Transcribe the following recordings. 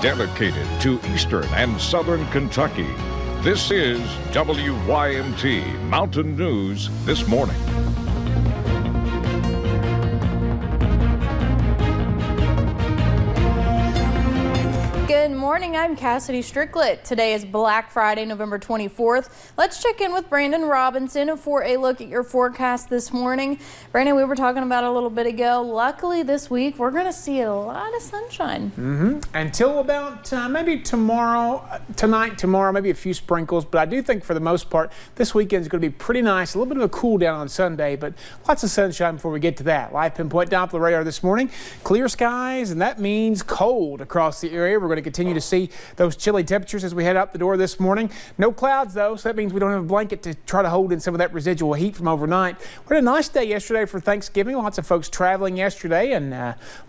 dedicated to Eastern and Southern Kentucky. This is WYMT Mountain News This Morning. Good morning, I'm Kassidy Stricklett. Today is Black Friday, November 24th. Let's check in with Brandon Robinson for a look at your forecast this morning. Brandon, we were talking about a little bit ago. Luckily this week, we're going to see a lot of sunshine. Until about maybe tonight, tomorrow, maybe a few sprinkles. But I do think for the most part, this weekend is going to be pretty nice. A little bit of a cool down on Sunday, but lots of sunshine before we get to that. Live pinpoint Doppler radar this morning. Clear skies, and that means cold across the area. We're going to continue to see those chilly temperatures as we head out the door this morning. No clouds though, so that means we don't have a blanket to try to hold in some of that residual heat from overnight. We had a nice day yesterday for Thanksgiving. Lots of folks traveling yesterday, and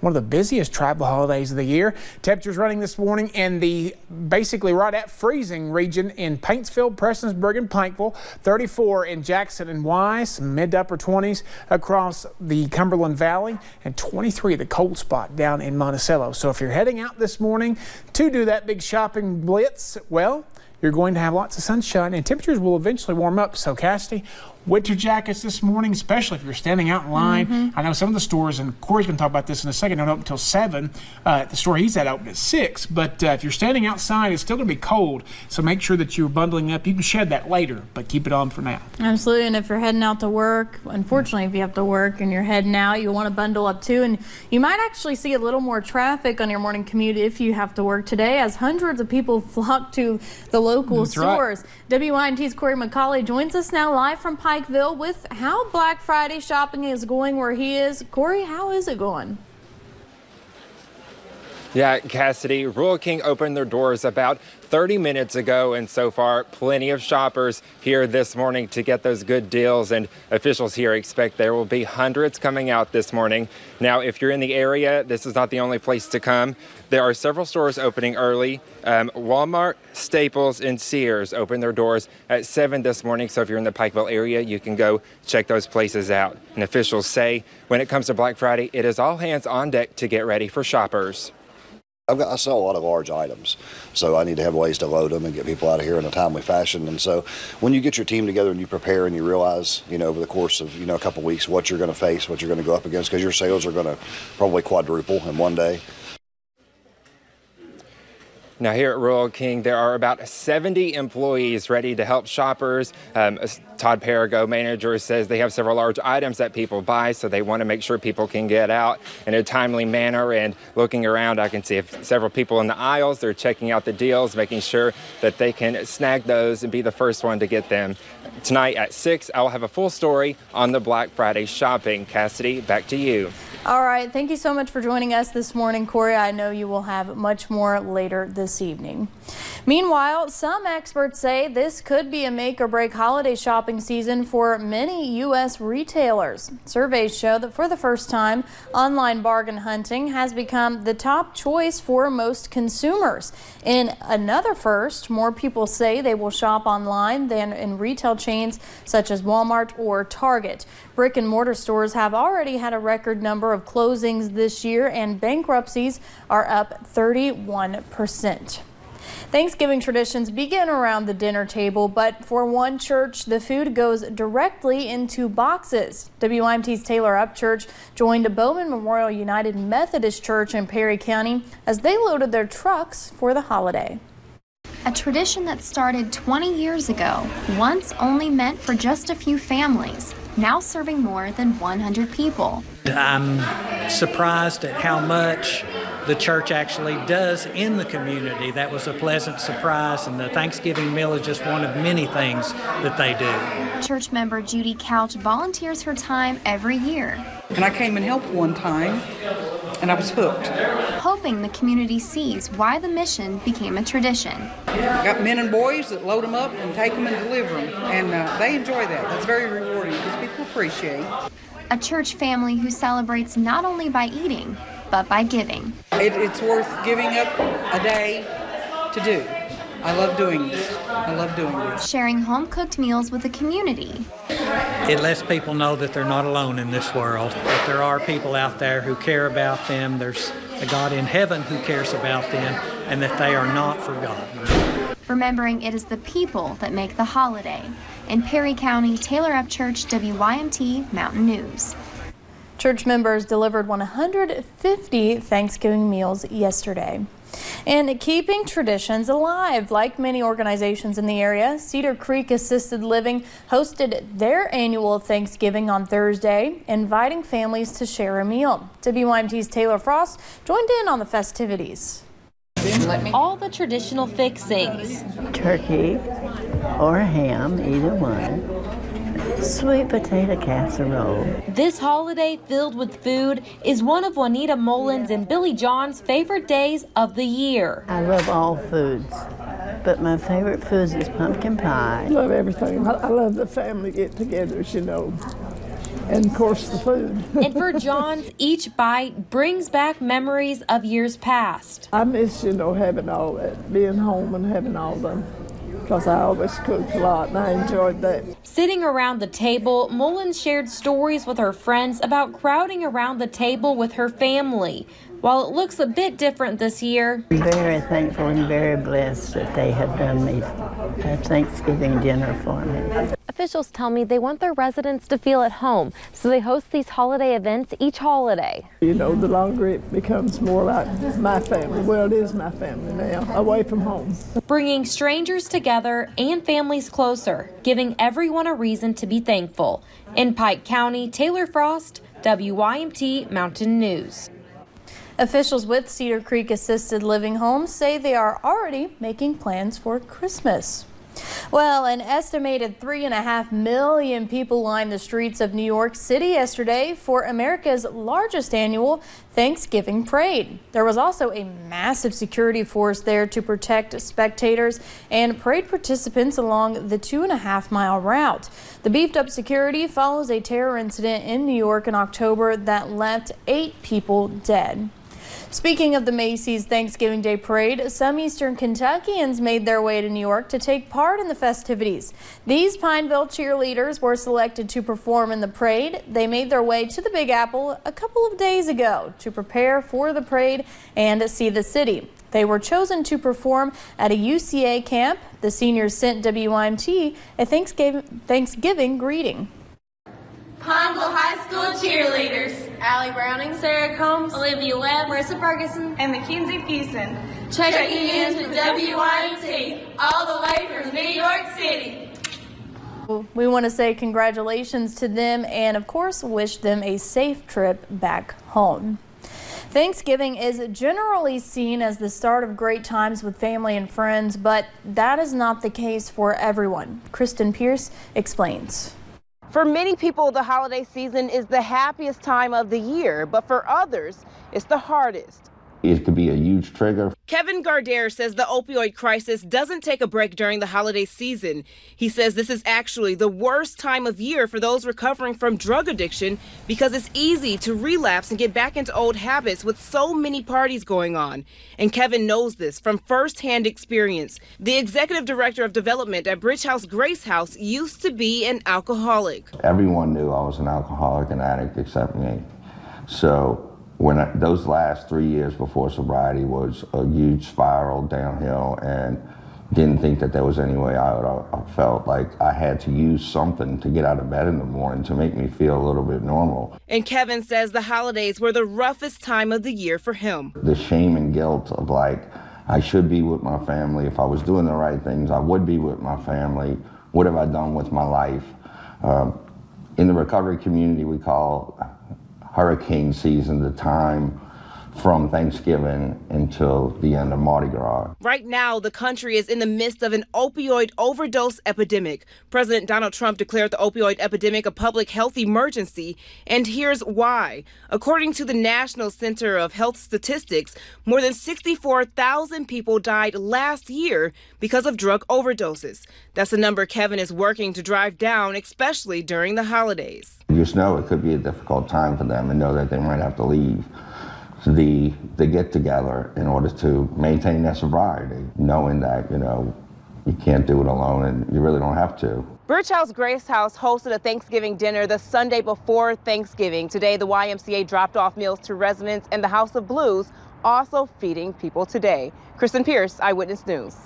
one of the busiest travel holidays of the year. Temperatures running this morning in the basically right at freezing region in Paintsville, Prestonsburg, and Pikeville. 34 in Jackson and Wise, mid to upper 20s across the Cumberland Valley, and 23 the cold spot down in Monticello. So if you're heading out this morning to do that big shopping blitz, well, you're going to have lots of sunshine and temperatures will eventually warm up. So Cassidy, winter jackets this morning, especially if you're standing out in line. I know some of the stores, and Corey's going to talk about this in a second, don't open until 7. At the store he's at open at 6. But if you're standing outside, it's still going to be cold. So make sure that you're bundling up. You can shed that later, but keep it on for now. Absolutely. And if you're heading out to work, unfortunately, if you have to work and you're heading out, you want to bundle up too. And you might actually see a little more traffic on your morning commute if you have to work today, as hundreds of people flock to the local stores. Right. WYMT's Corey McCauley joins us now live from Pikeville with how Black Friday shopping is going where he is. Corey, how is it going? Yeah, Cassidy, Rural King opened their doors about 30 minutes ago, and so far plenty of shoppers here this morning to get those good deals, and officials here expect there will be hundreds coming out this morning. Now, if you're in the area, this is not the only place to come. There are several stores opening early. Walmart, Staples, and Sears open their doors at 7 this morning, so if you're in the Pikeville area, you can go check those places out. And officials say when it comes to Black Friday, it is all hands on deck to get ready for shoppers. I sell a lot of large items, so I need to have ways to load them and get people out of here in a timely fashion. And so when you get your team together and you prepare and you realize, over the course of, a couple of weeks, what you're going to face, what you're going to go up against, because your sales are going to probably quadruple in one day. Now here at Rural King, there are about 70 employees ready to help shoppers. Todd Perigo, manager, says they have several large items that people buy, so they want to make sure people can get out in a timely manner. And looking around, I can see several people in the aisles. They're checking out the deals, making sure that they can snag those and be the first one to get them. Tonight at 6, I'll have a full story on the Black Friday shopping. Cassidy, back to you. All right. Thank you so much for joining us this morning, Corey. I know you will have much more later this evening. Meanwhile, some experts say this could be a make or break holiday shopping season for many U.S. retailers. Surveys show that for the first time, online bargain hunting has become the top choice for most consumers. In another first, more people say they will shop online than in retail chains such as Walmart or Target. Brick and mortar stores have already had a record number of closings this year, and bankruptcies are up 31%. Thanksgiving traditions begin around the dinner table, but for one church, the food goes directly into boxes. WYMT's Taylor Upchurch joined Bowman Memorial United Methodist Church in Perry County as they loaded their trucks for the holiday. A tradition that started 20 years ago, once only meant for just a few families, now serving more than 100 people. I'm surprised at how much the church actually does in the community. That was a pleasant surprise, and the Thanksgiving meal is just one of many things that they do. Church member Judy Couch volunteers her time every year. And I came and helped one time, and I was hooked. Hoping the community sees why the mission became a tradition. Got men and boys that load them up and take them and deliver them, and they enjoy that. That's very rewarding because people appreciate. A church family who celebrates not only by eating, but by giving. It's worth giving up a day to do. I love doing this. I love doing this. Sharing home-cooked meals with the community. It lets people know that they're not alone in this world, that there are people out there who care about them. There's a God in heaven who cares about them, and that they are not forgotten. Remembering it is the people that make the holiday. In Perry County, Taylor Upchurch, WYMT Mountain News. Church members delivered 150 Thanksgiving meals yesterday. And keeping traditions alive, like many organizations in the area, Cedar Creek Assisted Living hosted their annual Thanksgiving on Thursday, inviting families to share a meal. WYMT's Taylor Frost joined in on the festivities. All the traditional fixings. Turkey or ham, either one. Sweet potato casserole. This holiday filled with food is one of Juanita Mullins and Billy John's favorite days of the year. I love all foods, but my favorite foods is pumpkin pie. I love everything. I love the family get-togethers, you know, and of course the food. And for John's, each bite brings back memories of years past. I miss, you know, having all that, being home and having all them. Because I always cooked a lot and I enjoyed that. Sitting around the table, Mullins shared stories with her friends about crowding around the table with her family. While it looks a bit different this year, I'm very thankful and very blessed that they have done me a Thanksgiving dinner for me. officials tell me they want their residents to feel at home, so they host these holiday events each holiday. You know, the longer it becomes more like my family. Well, it is my family now, away from home. Bringing strangers together and families closer, giving everyone a reason to be thankful. In Pike County, Taylor Frost, WYMT Mountain News. Officials with Cedar Creek Assisted Living Homes say they are already making plans for Christmas. Well, an estimated 3.5 million people lined the streets of New York City yesterday for America's largest annual Thanksgiving parade. There was also a massive security force there to protect spectators and parade participants along the 2.5-mile route. The beefed up security follows a terror incident in New York in October that left 8 people dead. Speaking of the Macy's Thanksgiving Day Parade, some Eastern Kentuckians made their way to New York to take part in the festivities. These Pineville cheerleaders were selected to perform in the parade. They made their way to the Big Apple a couple of days ago to prepare for the parade and see the city. They were chosen to perform at a UCA camp. The seniors sent WYMT a Thanksgiving greeting. Pineville High School cheerleaders. Allie Browning, Sarah Combs, Olivia Webb, Marissa Ferguson, and Mackenzie Peason. Checking in with WYMT, all the way from New York City. We want to say congratulations to them and, of course, wish them a safe trip back home. Thanksgiving is generally seen as the start of great times with family and friends, but that is not the case for everyone. Kristen Pierce explains. For many people, the holiday season is the happiest time of the year, but for others, it's the hardest. It could be a huge trigger. Kevin Gardere says the opioid crisis doesn't take a break during the holiday season. He says this is actually the worst time of year for those recovering from drug addiction because it's easy to relapse and get back into old habits with so many parties going on. And Kevin knows this from firsthand experience. The executive director of development at Bridge House Grace House used to be an alcoholic. Everyone knew I was an alcoholic and addict except me. So those last 3 years before sobriety was a huge spiral downhill, and didn't think that there was any way out. I felt like I had to use something to get out of bed in the morning to make me feel a little bit normal. And Kevin says the holidays were the roughest time of the year for him. The shame and guilt of like, I should be with my family. If I was doing the right things, I would be with my family. What have I done with my life? In the recovery community, we call hurricane season the time from Thanksgiving until the end of Mardi Gras. Right now, the country is in the midst of an opioid overdose epidemic. President Donald Trump declared the opioid epidemic a public health emergency, and here's why. According to the National Center of Health Statistics, more than 64,000 people died last year because of drug overdoses. That's a number Kevin is working to drive down, especially during the holidays. You just know it could be a difficult time for them and know that they might have to leave the get-together in order to maintain their sobriety, knowing that, you know, you can't do it alone and you really don't have to. Bridge House Grace House hosted a Thanksgiving dinner the Sunday before Thanksgiving. Today, the YMCA dropped off meals to residents, and the House of Blues also feeding people today. Kristen Pierce, Eyewitness News.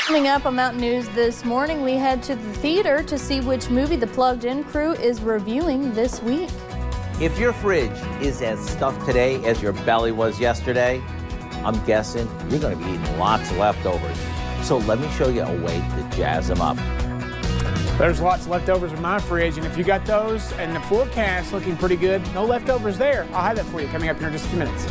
Coming up on Mountain News this morning, we head to the theater to see which movie the Plugged In crew is reviewing this week. If your fridge is as stuffed today as your belly was yesterday, I'm guessing you're going to be eating lots of leftovers. So let me show you a way to jazz them up. There's lots of leftovers in my fridge, and if you got those and the forecast looking pretty good, no leftovers there. I'll have that for you coming up here in just a few minutes.